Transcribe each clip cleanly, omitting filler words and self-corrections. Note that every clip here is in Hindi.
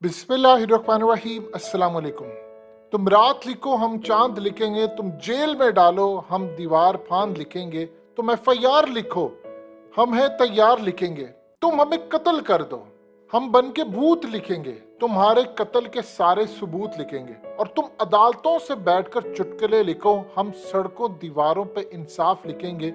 बिस्मिल्लाहिर्रहमानिर्रहीम। अस्सलाम वालेकुम। तुम रात लिखो हम चांद लिखेंगे, तुम जेल में डालो हम दीवार फांद लिखेंगे, तुम एफआईआर लिखो हम हैं तैयार लिखेंगे, तुम हमें कत्ल कर दो हम बन के भूत लिखेंगे, तुम्हारे कत्ल के सारे सबूत लिखेंगे और तुम अदालतों से बैठकर चुटकुले लिखो, हम सड़कों दीवारों पे इंसाफ लिखेंगे।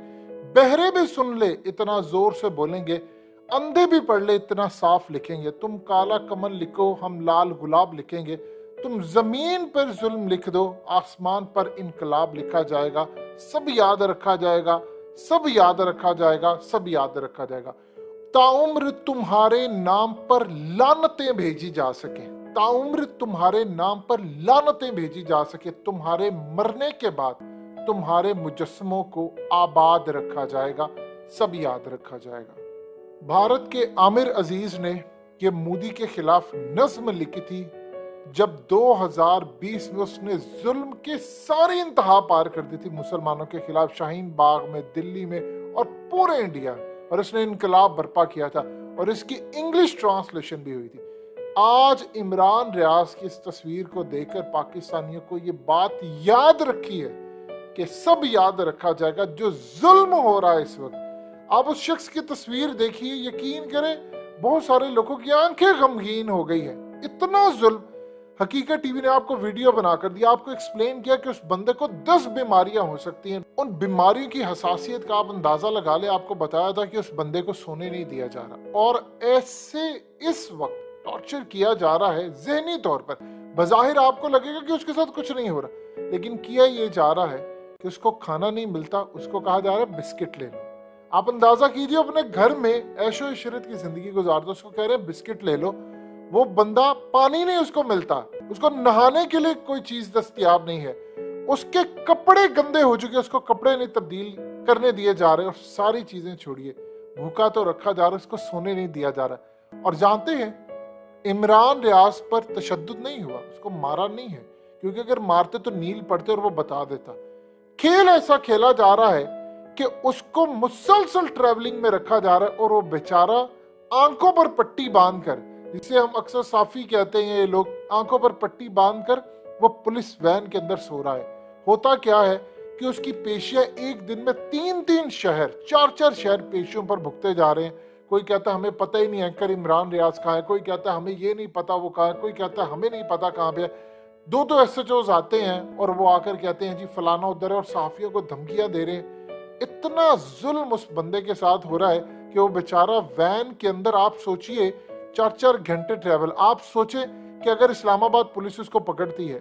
बहरे भी सुन ले इतना जोर से बोलेंगे, अंधे भी पढ़ ले इतना साफ लिखेंगे। तुम काला कमल लिखो हम लाल गुलाब लिखेंगे, तुम जमीन पर जुल्म लिख दो आसमान पर इनकलाब लिखा जाएगा। सब याद रखा जाएगा, सब याद रखा जाएगा, सब याद रखा जाएगा। ताउम्र तुम्हारे नाम पर लानतें भेजी जा सके, ताउम्र तुम्हारे नाम पर लानतें भेजी जा सके, तुम्हारे मरने के बाद तुम्हारे मुजस्समों को आबाद रखा जाएगा, सब याद रखा जाएगा। भारत के आमिर अजीज ने ये मोदी के खिलाफ नज्म लिखी थी जब 2020 में उसने जुल्म के सारी इंतहा पार कर दी थी मुसलमानों के खिलाफ, शाहीन बाग में, दिल्ली में और पूरे इंडिया, और उसने इनकलाब बर्पा किया था और इसकी इंग्लिश ट्रांसलेशन भी हुई थी। आज इमरान रियाज की इस तस्वीर को देखकर पाकिस्तानियों को ये बात याद रखी है कि सब याद रखा जाएगा जो जुल्म हो रहा है इस वक्त। आप उस शख्स की तस्वीर देखिए, यकीन करें बहुत सारे लोगों की आंखें गमगीन हो गई है, इतना जुल्म। हकीकत टीवी ने आपको वीडियो बनाकर दिया, आपको एक्सप्लेन किया कि उस बंदे को 10 बीमारियां हो सकती हैं। उन बीमारियों की हसासियत का आप अंदाजा लगा ले। आपको बताया था कि उस बंदे को सोने नहीं दिया जा रहा और ऐसे इस वक्त टॉर्चर किया जा रहा है जहनी तौर पर। बज़ाहिर आपको लगेगा कि उसके साथ कुछ नहीं हो रहा, लेकिन किया ये जा रहा है कि उसको खाना नहीं मिलता, उसको कहा जा रहा है बिस्किट ले लो। आप अंदाजा कीजिए, अपने घर में ऐशो इशरत की जिंदगी गुजारते, उसको कह रहे हैं बिस्किट ले लो। वो बंदा, पानी नहीं उसको मिलता, उसको नहाने के लिए कोई चीज दस्तयाब नहीं है, उसके कपड़े गंदे हो चुके, उसको कपड़े नहीं तब्दील करने दिए जा रहे, और सारी चीजें छोड़िए, भूखा तो रखा जा रहा है, उसको सोने नहीं दिया जा रहा। और जानते हैं, इमरान रियाज पर तशद्दुद नहीं हुआ, उसको मारा नहीं है, क्योंकि अगर मारते तो नील पड़ते और वो बता देता। खेल ऐसा खेला जा रहा है कि उसको मुसलसल ट्रैवलिंग में रखा जा रहा है और वो बेचारा आंखों पर पट्टी बांधकर, जिसे हम अक्सर साफी कहते हैं, ये लोग आंखों पर पट्टी बांधकर वो पुलिस वैन के अंदर सो रहा है। होता क्या है कि उसकी पेशियां एक दिन में 3-3 शहर, 4-4 शहर पेशियों पर भुगते जा रहे हैं। कोई कहता है हमें पता ही नहीं एंकर इमरान रियाज कहाँ है, कोई कहता है हमें ये नहीं पता वो कहाँ है, कोई कहता है हमें नहीं पता कहाँ पे है। 2-2 SHOs आते हैं और वो आकर कहते हैं जी फलाना उधर है, और सहाफियों को धमकियां दे रहे हैं। इतना जुल्म उस बंदे के साथ हो रहा है कि वो बेचारा वैन के अंदर, आप सोचिए 4-4 घंटे ट्रैवल। आप सोचे कि अगर इस्लामाबाद पुलिस उसको पकड़ती है,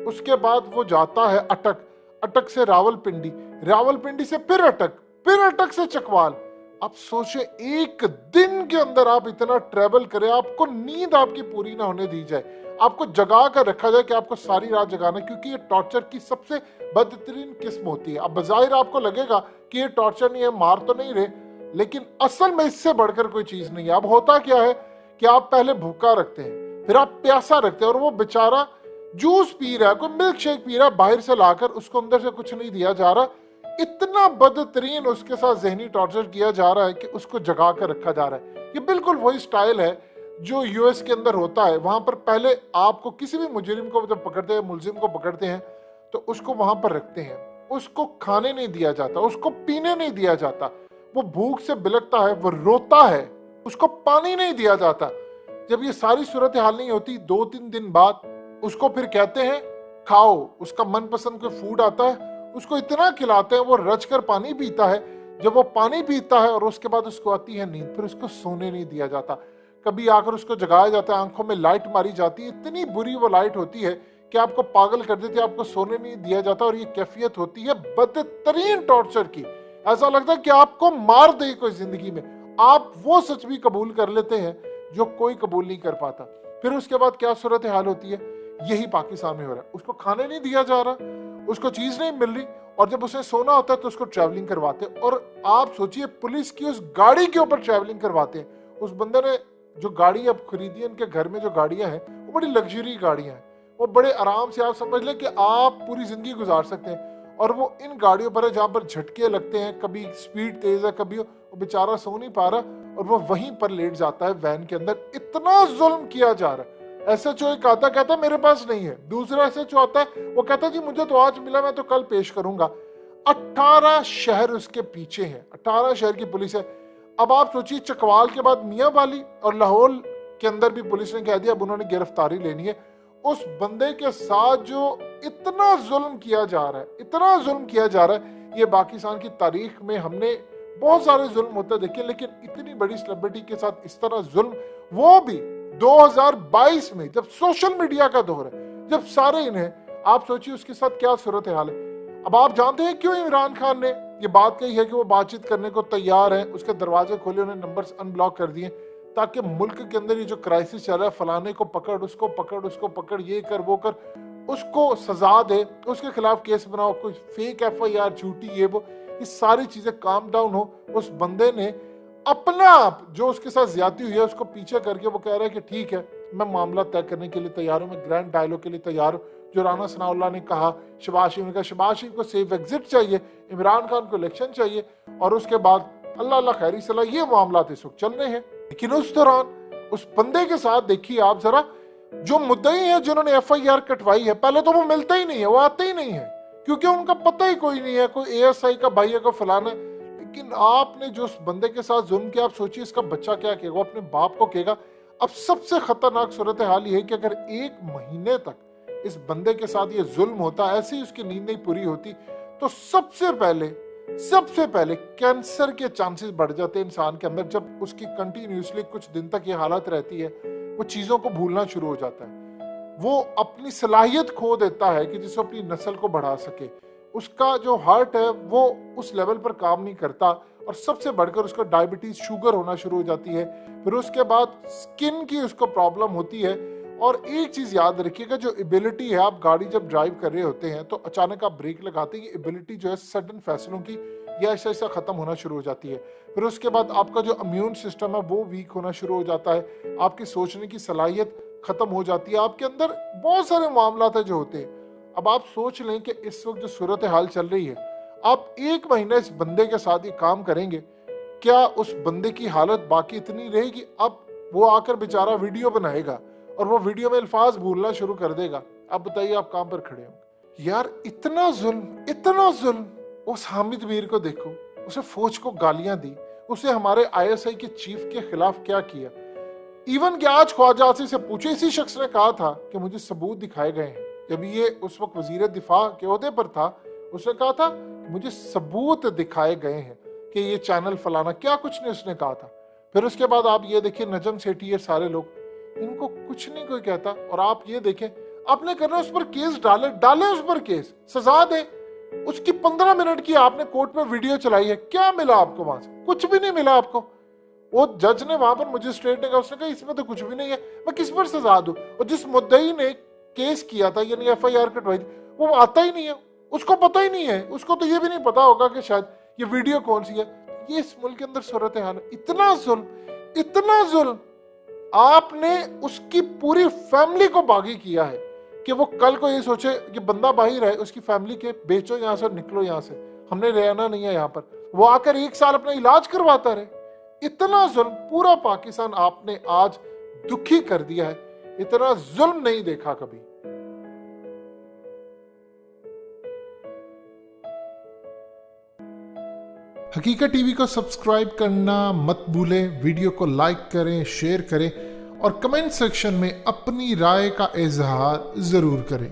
उसके बाद वो जाता है अटक, अटक से रावलपिंडी, रावलपिंडी से फिर अटक से चकवाल। आप सोचे एक दिन के अंदर आप इतना ट्रैवल करें, आपको नींद आपकी पूरी ना होने दी जाए, आपको जगा कर रखा जाए कि आपको सारी रात जगाना, क्योंकि ये टॉर्चर की सबसे बदतरीन किस्म होती है। अब बजाहिर आपको लगेगा कि ये टॉर्चर नहीं है, मार तो नहीं रहे, लेकिन असल में इससे बढ़कर कोई चीज नहीं है। अब होता क्या है कि आप पहले भूखा रखते हैं, फिर आप प्यासा रखते हैं, और वो बेचारा जूस पी रहा है, कोई मिल्क शेक पी रहा है बाहर से लाकर, उसको अंदर से कुछ नहीं दिया जा रहा। इतना बदतरीन उसके साथ जहनी टॉर्चर किया जा रहा है कि उसको जगा कर रखा जा रहा है। ये बिल्कुल वही स्टाइल है जो यूएस के अंदर होता है। वहां पर पहले आपको किसी भी मुजरिम को जब पकड़ते हैं, मुलजिम को पकड़ते हैं, तो उसको वहां पर रखते हैं, उसको खाने नहीं दिया जाता, उसको पीने नहीं दिया जाता, वो भूख से बिलखता है, वो रोता है, उसको पानी नहीं दिया जाता। जब ये सारी सूरत हाल नहीं होती, 2-3 दिन बाद उसको फिर कहते हैं खाओ, उसका मनपसंद कोई फूड आता है, उसको इतना खिलाते हैं वो रच कर पानी पीता है। जब वो पानी पीता है और उसके बाद उसको आती है नींद, फिर उसको सोने नहीं दिया जाता। कभी आकर उसको जगाया जाता है, आंखों में लाइट मारी जाती है, इतनी बुरी वो लाइट होती है कि आपको पागल कर देती है, आपको सोने नहीं दिया जाता। और ये कैफियत होती है बदतरीन टॉर्चर की। ऐसा लगता है कि आपको मार दे कोई जिंदगी में। आप वो सच भी कबूल कर लेते हैं जो कोई कबूल नहीं कर पाता। फिर उसके बाद क्या सूरत हाल होती है, यही पाकिस्तान में हो रहा है। उसको खाने नहीं दिया जा रहा, उसको चीज नहीं मिल रही, और जब उसे सोना होता है तो उसको ट्रैवलिंग करवाते हैं। और आप सोचिए, पुलिस की उस गाड़ी के ऊपर ट्रैवलिंग करवाते हैं। उस बंदे ने जो गाड़ी अब खरीदी है, उनके घर में जो गाड़ियां हैं वो बड़ी लग्जरी गाड़ियां हैं, वो बड़े आराम से आप समझ लें कि आप पूरी जिंदगी गुजार सकते हैं। और वो इन गाड़ियों पर है जहां पर झटके लगते हैं, कभी स्पीड तेज है, कभी वो बेचारा सो नहीं पा रहा, और वो वहीं पर लेट जाता है वैन के अंदर। इतना जुल्म किया जा रहा है, SHO एक आता, कहता मेरे पास नहीं है। दूसरा SHO आता है, वो कहता जी मुझे तो आज मिला, मैं तो कल पेश करूंगा। 18 शहर उसके पीछे हैं, 18 शहर की पुलिस है। अब आप सोचिए, चकवाल के बाद मियां वाली और लाहौर के अंदर भी पुलिस ने कह दिया अब उन्होंने गिरफ्तारी लेनी है। उस बंदे के साथ जो इतना जुल्म किया जा रहा है, इतना जुल्म किया जा रहा है, ये पाकिस्तान की तारीख में हमने बहुत सारे जुल्म होते देखे, लेकिन इतनी बड़ी सेलिब्रिटी के साथ इस तरह जुल्म, वो भी 2022 में, जब सोशल मीडिया का दौर है, जब सारे इन्हें, आप सोचिए उसके साथ क्या सूरत हाल है। अब आप जानते हैं क्यों इमरान खान ने ये बात कही है कि वो बातचीत करने को तैयार है, उसके दरवाजे खोले, उन्हें नंबर्स अनब्लॉक कर दिए ताकि मुल्क के अंदर ये जो क्राइसिस चल रहा है, फलाने को पकड़, उसको पकड़, उसको पकड़, ये कर, वो कर, उसको सजा दे, उसके खिलाफ केस बनाओ, कोई फेक FIR झूठी, ये वो, ये सारी चीजें काम डाउन हो। उस बंदे ने अपना आप जो उसके साथ ज्यादती हुई है उसको पीछे करके वो कह रहा है कि ठीक है मैं मामला तय करने के लिए तैयार हूं, मैं ग्रैंड डायलॉग के लिए तैयार हूं। जो राना सनाउल्लाह ने कहा, शहबाज शरीफ ने कहा, शहबाज शरीफ को सेफ एग्जिट चाहिए, इमरान खान को इलेक्शन चाहिए, और उसके बाद अल्लाह अल्लाह खैरी सलाह, ये मामला इस वक्त चल रहे हैं। लेकिन उस दौरान उस बंदे के साथ देखिए आप जरा, जो मुद्दई है जिन्होंने FIR कटवाई है, पहले तो वो मिलते ही नहीं है, वो आते ही नहीं है, क्योंकि उनका पता ही कोई नहीं है, कोई ASI का भाई है, कोई फलाना। लेकिन आपने जो उस बंदे के साथ जुल्म किया, आप सोचिए इसका बच्चा क्या कहेगा, वो अपने बाप को कहेगा। अब सबसे खतरनाक सूरत हाल ये है कि अगर 1 महीने तक इस बंदे के साथ ये जुल्म होता, ऐसे ही उसकी नींद नहीं पूरी होती, तो सबसे पहले कैंसर के चांसेस बढ़ जाते हैं इंसान के अंदर। जब उसकी कंटिन्यूसली कुछ दिन तक ये हालत रहती है, वो चीजों को भूलना शुरू हो जाता है, वो अपनी सलाहियत खो देता है कि जिससे अपनी नस्ल को बढ़ा सके। उसका जो हार्ट है वो उस लेवल पर काम नहीं करता, और सबसे बढ़कर उसको डायबिटीज, शुगर होना शुरू हो जाती है। फिर उसके बाद स्किन की उसको प्रॉब्लम होती है। और एक चीज याद रखिएगा, जो एबिलिटी है, आप गाड़ी जब ड्राइव कर रहे होते हैं तो अचानक आप ब्रेक लगाते हैं, ये एबिलिटी जो है सडन फैसलों की, यह ऐसा ऐसा खत्म होना शुरू हो जाती है। फिर उसके बाद आपका जो इम्यून सिस्टम है वो वीक होना शुरू हो जाता है, आपकी सोचने की सलाहियत खत्म हो जाती है, आपके अंदर बहुत सारे मामला है जो होते हैं। अब आप सोच लें कि इस वक्त जो सूरत हाल चल रही है, आप 1 महीना इस बंदे के साथ ये काम करेंगे, क्या उस बंदे की हालत बाकी इतनी रहेगी? अब वो आकर बेचारा वीडियो बनाएगा और वो वीडियो में अल्फाज भूलना शुरू कर देगा। अब बताइए आप काम पर खड़े होंगे। यार इतना जुल्म। उस हामिद मीर को देखो, उसे फौज को गालियां दी, उसे हमारे ISI के चीफ के खिलाफ क्या किया। इवन कि आज ख्वाजा आसिफ से पूछे, इसी शख्स ने कहा था कि मुझे सबूत दिखाए गए हैं। जब ये उस वक्त वजीर दिफा के ओहदे पर था, उसने कहा था मुझे सबूत दिखाए गए हैं कि ये चैनल फलाना, क्या कुछ नहीं उसने कहा था। फिर उसके बाद आप ये देखिए, नजम सेठी, ये सारे लोग, इनको कुछ नहीं कोई कहता। और आप ये देखें, आपने करना उस पर केस डाले उस पर केस, सजा दे। उसकी 15 मिनट की आपने कोर्ट में वीडियो चलाई है, क्या मिला आपको वहां से? कुछ भी नहीं मिला आपको। वो जज ने वहां पर, मजिस्ट्रेट ने कहा, उसने कहा इसमें तो कुछ भी नहीं है, मैं किस पर सजा दूं? और जिस मुद्दई ने केस किया था, यानी FIR कटवाई थी, वो आता ही नहीं है, उसको पता ही नहीं है। उसको तो ये भी नहीं पता होगा कि शायद ये वीडियो कौन सी है। ये इस मुल्क के अंदर सूरत हाल, इतना जुल्म। आपने उसकी पूरी फैमिली को बागी किया है कि वो कल को ये सोचे कि बंदा बाहर है, उसकी फैमिली के बेचो यहाँ से, निकलो यहाँ से, हमने रहना नहीं है यहाँ पर। वो आकर 1 साल अपना इलाज करवाता रहे। इतना जुल्म पूरा पाकिस्तान आपने आज दुखी कर दिया है। इतना जुल्म नहीं देखा कभी। हकीकत टीवी को सब्सक्राइब करना मत भूलें, वीडियो को लाइक करें, शेयर करें और कमेंट सेक्शन में अपनी राय का इजहार जरूर करें।